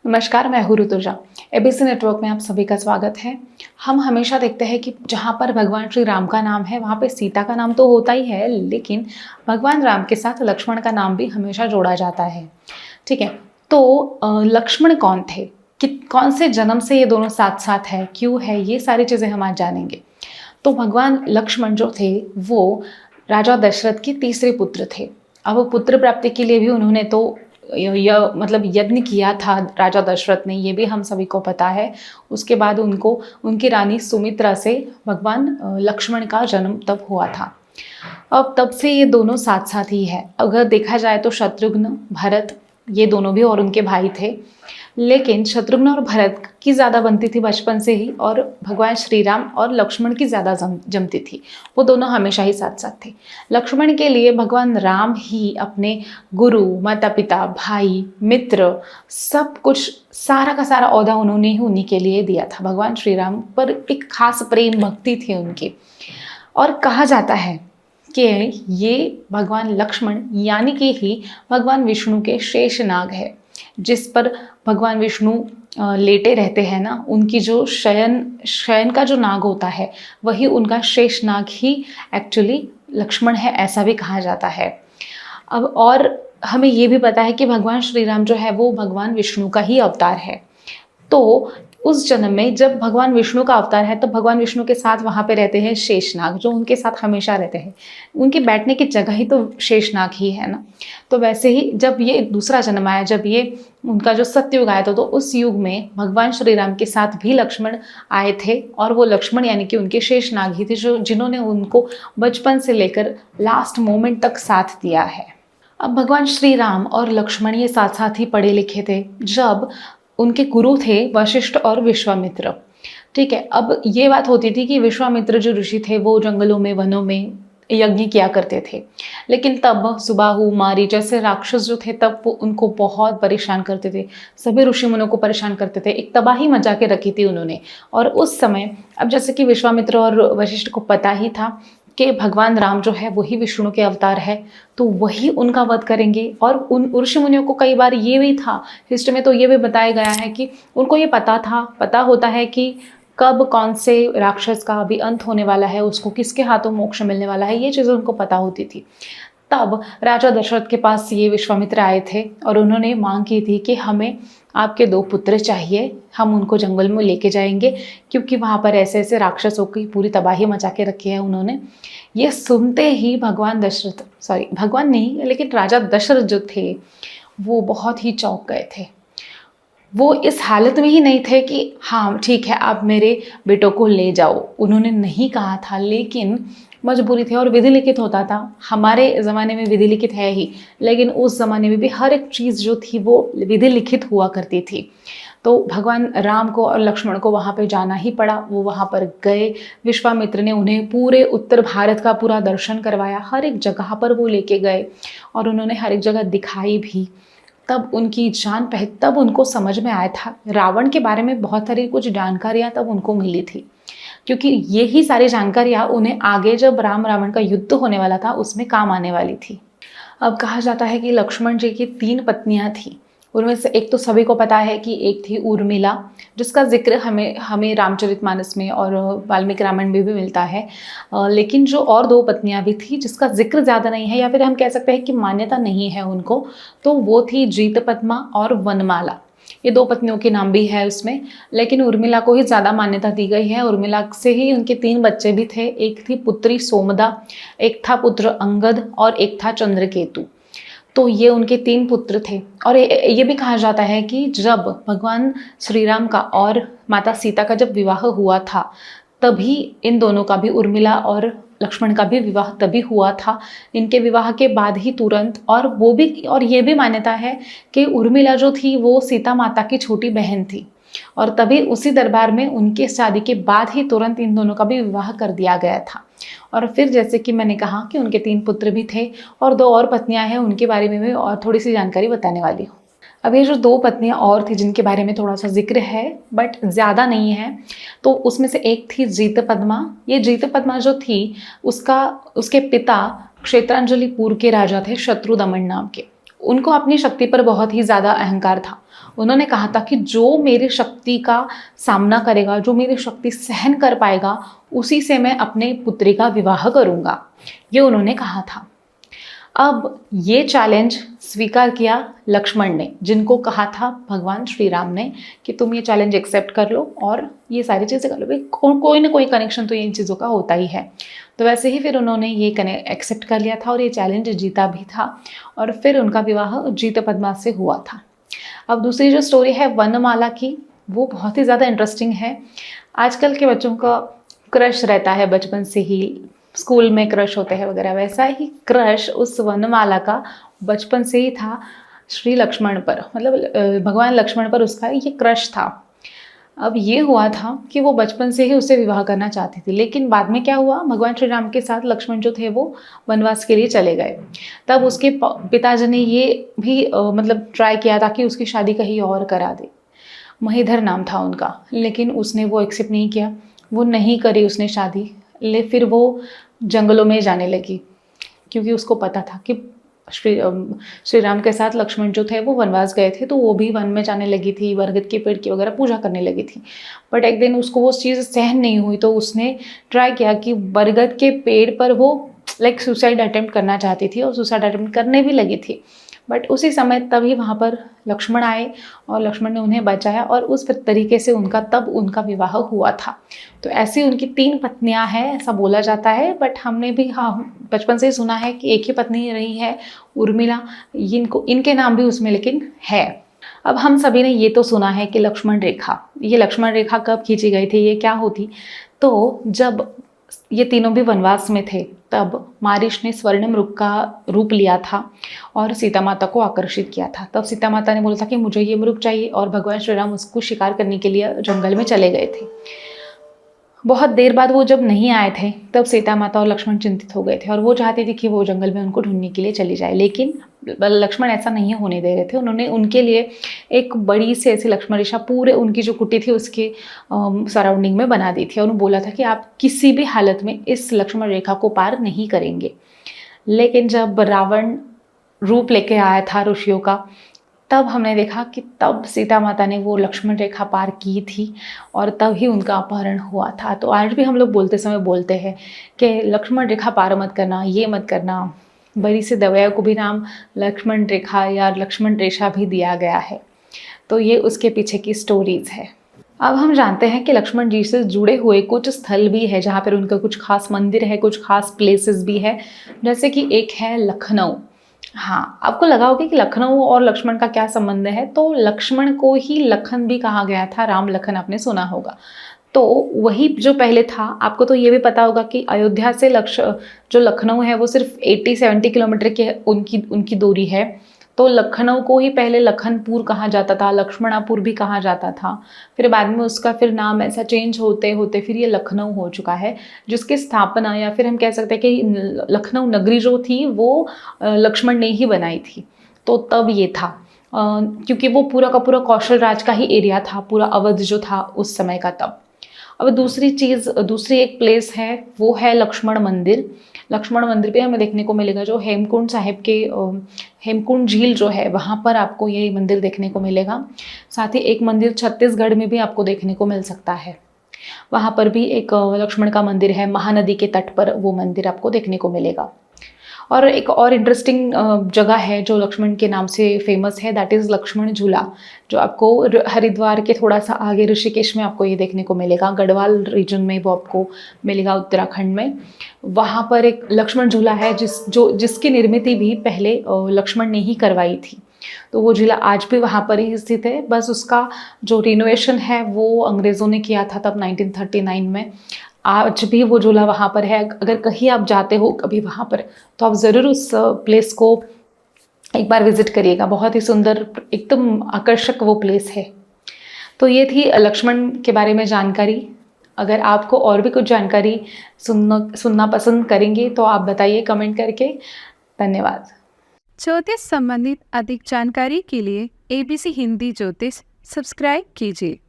नमस्कार, मैं हूँ ऋतुजा। एबीसी नेटवर्क में आप सभी का स्वागत है। हम हमेशा देखते हैं कि जहाँ पर भगवान श्री राम का नाम है वहाँ पे सीता का नाम तो होता ही है, लेकिन भगवान राम के साथ लक्ष्मण का नाम भी हमेशा जोड़ा जाता है। ठीक है, तो लक्ष्मण कौन थे, कि कौन से जन्म से ये दोनों साथ साथ है, क्यों है, ये सारी चीज़ें हम आज जानेंगे। तो भगवान लक्ष्मण जो थे वो राजा दशरथ के तीसरे पुत्र थे। अब पुत्र प्राप्ति के लिए भी उन्होंने तो मतलब यज्ञ किया था राजा दशरथ ने, ये भी हम सभी को पता है। उसके बाद उनको उनकी रानी सुमित्रा से भगवान लक्ष्मण का जन्म तब हुआ था। अब तब से ये दोनों साथ साथ ही है। अगर देखा जाए तो शत्रुघ्न, भरत, ये दोनों भी और उनके भाई थे, लेकिन शत्रुघ्न और भरत की ज़्यादा बनती थी बचपन से ही, और भगवान श्री राम और लक्ष्मण की ज़्यादा जमती थी। वो दोनों हमेशा ही साथ साथ थे। लक्ष्मण के लिए भगवान राम ही अपने गुरु, माता पिता, भाई, मित्र, सब कुछ, सारा का सारा ओहदा उन्होंने ही उन्हीं के लिए दिया था। भगवान श्री राम पर एक खास प्रेम भक्ति थी उनकी। और कहा जाता है कि ये भगवान लक्ष्मण यानी कि ही भगवान विष्णु के शेषनाग है, जिस पर भगवान विष्णु लेटे रहते हैं ना, उनकी जो शयन का जो नाग होता है वही उनका शेषनाग ही एक्चुअली लक्ष्मण है, ऐसा भी कहा जाता है। अब और हमें ये भी पता है कि भगवान श्री राम जो है वो भगवान विष्णु का ही अवतार है। तो उस जन्म में जब भगवान विष्णु का अवतार है तो भगवान विष्णु के साथ वहाँ पे रहते हैं शेषनाग, जो उनके साथ हमेशा रहते हैं। उनके बैठने की जगह ही तो शेषनाग ही है ना। तो वैसे ही जब ये दूसरा जन्म आया, जब ये उनका जो सतयुग आया था, तो उस युग में भगवान श्री राम के साथ भी लक्ष्मण आए थे, और वो लक्ष्मण यानी कि उनके शेषनाग ही थे, जिन्होंने उनको बचपन से लेकर लास्ट मोमेंट तक साथ दिया है। अब भगवान श्री राम और लक्ष्मण ये साथ साथ ही पढ़े लिखे थे जब उनके गुरु थे वशिष्ठ और विश्वामित्र। ठीक है, अब ये बात होती थी कि विश्वामित्र जो ऋषि थे वो जंगलों में, वनों में यज्ञ किया करते थे, लेकिन तब सुबाहु, मारी जैसे राक्षस जो थे तब वो उनको बहुत परेशान करते थे, सभी ऋषि मुनियों को परेशान करते थे। एक तबाही मचा के रखी थी उन्होंने। और उस समय अब जैसे कि विश्वामित्र और वशिष्ठ को पता ही था कि भगवान राम जो है वही विष्णु के अवतार है, तो वही उनका वध करेंगे। और उन ऋषि मुनियों को कई बार ये भी था, हिस्ट्री में तो ये भी बताया गया है कि उनको ये पता होता है कि कब कौन से राक्षस का अभी अंत होने वाला है, उसको किसके हाथों मोक्ष मिलने वाला है, ये चीज़ें उनको पता होती थी। तब राजा दशरथ के पास ये विश्वामित्र आए थे और उन्होंने मांग की थी कि हमें आपके 2 पुत्र चाहिए, हम उनको जंगल में लेके जाएंगे, क्योंकि वहाँ पर ऐसे ऐसे राक्षसों की पूरी तबाही मचा के रखी है उन्होंने। ये सुनते ही भगवान नहीं, लेकिन राजा दशरथ जो थे वो बहुत ही चौंक गए थे। वो इस हालत में ही नहीं थे कि हाँ ठीक है आप मेरे बेटों को ले जाओ, उन्होंने नहीं कहा था, लेकिन मजबूरी थी और विधि लिखित होता था। हमारे ज़माने में विधि लिखित है ही, लेकिन उस ज़माने में भी हर एक चीज़ जो थी वो विधि लिखित हुआ करती थी। तो भगवान राम को और लक्ष्मण को वहाँ पे जाना ही पड़ा। वो वहाँ पर गए। विश्वामित्र ने उन्हें पूरे उत्तर भारत का पूरा दर्शन करवाया, हर एक जगह पर वो लेके गए और उन्होंने हर एक जगह दिखाई भी। तब उनकी तब उनको समझ में आया था रावण के बारे में, बहुत सारी कुछ जानकारियाँ तब उनको मिली थी, क्योंकि यही सारी जानकारियाँ उन्हें आगे जब राम रावण का युद्ध होने वाला था उसमें काम आने वाली थी। अब कहा जाता है कि लक्ष्मण जी की 3 पत्नियां थीं। उनमें से एक तो सभी को पता है कि एक थी उर्मिला, जिसका जिक्र हमें रामचरितमानस में और वाल्मीकि रामायण में भी मिलता है। लेकिन जो और 2 पत्नियां भी थी जिसका जिक्र ज़्यादा नहीं है, या फिर हम कह सकते हैं कि मान्यता नहीं है उनको, तो वो थी जीतपद्मा और वनमाला। ये 2 पत्नियों के नाम भी है उसमें, लेकिन उर्मिला को ही ज़्यादा मान्यता दी गई है। उर्मिला से ही उनके 3 बच्चे भी थे। एक थी पुत्री सोमदा, एक था पुत्र अंगद और एक था चंद्रकेतु। तो ये उनके 3 पुत्र थे। और ये भी कहा जाता है कि जब भगवान श्री राम का और माता सीता का जब विवाह हुआ था, तभी इन दोनों का भी, उर्मिला और लक्ष्मण का भी विवाह तभी हुआ था। इनके विवाह के बाद ही तुरंत, और ये भी मान्यता है कि उर्मिला जो थी वो सीता माता की छोटी बहन थी, और तभी उसी दरबार में उनके शादी के बाद ही तुरंत इन दोनों का भी विवाह कर दिया गया था। और फिर जैसे कि मैंने कहा कि उनके 3 पुत्र भी थे और 2 और पत्नियां हैं, उनके बारे में भी और थोड़ी सी जानकारी बताने वाली हूँ। अब ये जो 2 पत्नियां और थी जिनके बारे में थोड़ा सा जिक्र है बट ज़्यादा नहीं है, तो उसमें से एक थी जीतपद्मा। ये जीतपद्मा जो थी उसके पिता क्षेत्रांजलिपुर के राजा थे, शत्रुदमन नाम के। उनको अपनी शक्ति पर बहुत ही ज़्यादा अहंकार था। उन्होंने कहा था कि जो मेरी शक्ति का सामना करेगा, जो मेरी शक्ति सहन कर पाएगा, उसी से मैं अपने पुत्री का विवाह करूँगा। ये उन्होंने कहा था। अब ये चैलेंज स्वीकार किया लक्ष्मण ने, जिनको कहा था भगवान श्री राम ने कि तुम ये चैलेंज एक्सेप्ट कर लो और ये सारी चीज़ें कर लो। भाई कोई ना कोई कनेक्शन तो इन चीज़ों का होता ही है। तो वैसे ही फिर उन्होंने ये एक्सेप्ट कर लिया था और ये चैलेंज जीता भी था और फिर उनका विवाह जीत पद्मा से हुआ था। अब दूसरी जो स्टोरी है वनमाला की, वो बहुत ही ज़्यादा इंटरेस्टिंग है। आजकल के बच्चों का क्रश रहता है बचपन से ही, स्कूल में क्रश होते हैं वगैरह, वैसा ही क्रश उस वनमाला का बचपन से ही था श्री लक्ष्मण पर, मतलब भगवान लक्ष्मण पर उसका ये क्रश था। अब ये हुआ था कि वो बचपन से ही उससे विवाह करना चाहती थी, लेकिन बाद में क्या हुआ, भगवान श्री राम के साथ लक्ष्मण जो थे वो वनवास के लिए चले गए। तब उसके पिताजी ने ये भी मतलब ट्राई किया था कि उसकी शादी कहीं और करा दे। महीधर नाम था उनका, लेकिन उसने वो एक्सेप्ट नहीं किया, वो नहीं करी उसने शादी। फिर वो जंगलों में जाने लगी, क्योंकि उसको पता था कि श्री राम के साथ लक्ष्मण जो थे वो वनवास गए थे, तो वो भी वन में जाने लगी थी, बरगद के पेड़ की वगैरह पूजा करने लगी थी। बट एक दिन उसको वो चीज़ सहन नहीं हुई, तो उसने ट्राई किया कि बरगद के पेड़ पर वो सुसाइड अटेम्प्ट करना चाहती थी और सुसाइड अटेम्प्ट करने भी लगी थी। बट उसी समय तभी वहाँ पर लक्ष्मण आए और लक्ष्मण ने उन्हें बचाया और उस तरीके से तब उनका विवाह हुआ था। तो ऐसी उनकी 3 पत्नियां हैं, ऐसा बोला जाता है। बट हमने भी बचपन से ही सुना है कि एक ही पत्नी रही है उर्मिला, इनके नाम भी उसमें लेकिन है। अब हम सभी ने ये तो सुना है कि लक्ष्मण रेखा, ये लक्ष्मण रेखा कब खींची गई थी, ये क्या होती, तो जब ये तीनों भी वनवास में थे तब मारीच ने स्वर्णिम मृग का रूप लिया था और सीता माता को आकर्षित किया था। तब सीता माता ने बोला था कि मुझे ये मृग चाहिए और भगवान श्री राम उसको शिकार करने के लिए जंगल में चले गए थे। बहुत देर बाद वो जब नहीं आए थे तब सीता माता और लक्ष्मण चिंतित हो गए थे और वो चाहती थी कि वो जंगल में उनको ढूंढने के लिए चली जाए, लेकिन लक्ष्मण ऐसा नहीं होने दे रहे थे। उन्होंने उनके लिए एक बड़ी सी ऐसी लक्ष्मण रेखा पूरे उनकी जो कुटी थी उसके सराउंडिंग में बना दी थी और उन्होंने बोला था कि आप किसी भी हालत में इस लक्ष्मण रेखा को पार नहीं करेंगे। लेकिन जब रावण रूप लेके आया था ऋषियों का, तब हमने देखा कि तब सीता माता ने वो लक्ष्मण रेखा पार की थी और तब ही उनका अपहरण हुआ था। तो आज भी हम लोग बोलते समय बोलते हैं कि लक्ष्मण रेखा पार मत करना, ये मत करना। बड़ी सी दवाइयों को भी नाम लक्ष्मण रेखा या लक्ष्मण रेखा भी दिया गया है। तो ये उसके पीछे की स्टोरीज है। अब हम जानते हैं कि लक्ष्मण जी से जुड़े हुए कुछ स्थल भी है जहाँ पर उनका कुछ खास मंदिर है, कुछ खास प्लेसेस भी है, जैसे कि एक है लखनऊ। हाँ, आपको लगा होगा कि लखनऊ और लक्ष्मण का क्या संबंध है, तो लक्ष्मण को ही लखन भी कहा गया था, राम लखन आपने सुना होगा। तो वही जो पहले था, आपको तो ये भी पता होगा कि अयोध्या से जो लखनऊ है वो सिर्फ 80-70 किलोमीटर की उनकी दूरी है। तो लखनऊ को ही पहले लखनपुर कहा जाता था, लक्ष्मणापुर भी कहा जाता था। फिर बाद में उसका फिर नाम ऐसा चेंज होते होते फिर ये लखनऊ हो चुका है, जिसकी स्थापना या फिर हम कह सकते हैं कि लखनऊ नगरी जो थी वो लक्ष्मण ने ही बनाई थी। तो तब ये था क्योंकि वो पूरा का पूरा कौशल राज का ही एरिया था, पूरा अवध जो था उस समय का तब। अब दूसरी एक प्लेस है, वो है लक्ष्मण मंदिर। लक्ष्मण मंदिर पे हमें देखने को मिलेगा जो हेमकुंड साहिब के हेमकुंड झील जो है वहाँ पर आपको ये मंदिर देखने को मिलेगा। साथ ही एक मंदिर छत्तीसगढ़ में भी आपको देखने को मिल सकता है, वहाँ पर भी एक लक्ष्मण का मंदिर है, महानदी के तट पर वो मंदिर आपको देखने को मिलेगा। और एक और इंटरेस्टिंग जगह है जो लक्ष्मण के नाम से फेमस है, दैट इज़ लक्ष्मण झूला, जो आपको हरिद्वार के थोड़ा सा आगे ऋषिकेश में आपको ये देखने को मिलेगा। गढ़वाल रीजन में वो आपको मिलेगा, उत्तराखंड में। वहाँ पर एक लक्ष्मण झूला है जिसकी निर्मित भी पहले लक्ष्मण ने ही करवाई थी। तो वो झूला आज भी वहाँ पर ही स्थित है, बस उसका जो रिनोवेशन है वो अंग्रेज़ों ने किया था तब 1939 में। आज भी वो झूला वहाँ पर है। अगर कहीं आप जाते हो कभी वहाँ पर, तो आप ज़रूर उस प्लेस को एक बार विजिट करिएगा। बहुत ही सुंदर, एकदम आकर्षक वो प्लेस है। तो ये थी लक्ष्मण के बारे में जानकारी। अगर आपको और भी कुछ जानकारी सुनना पसंद करेंगे तो आप बताइए कमेंट करके। धन्यवाद। ज्योतिष संबंधित अधिक जानकारी के लिए ABC हिंदी ज्योतिष सब्सक्राइब कीजिए।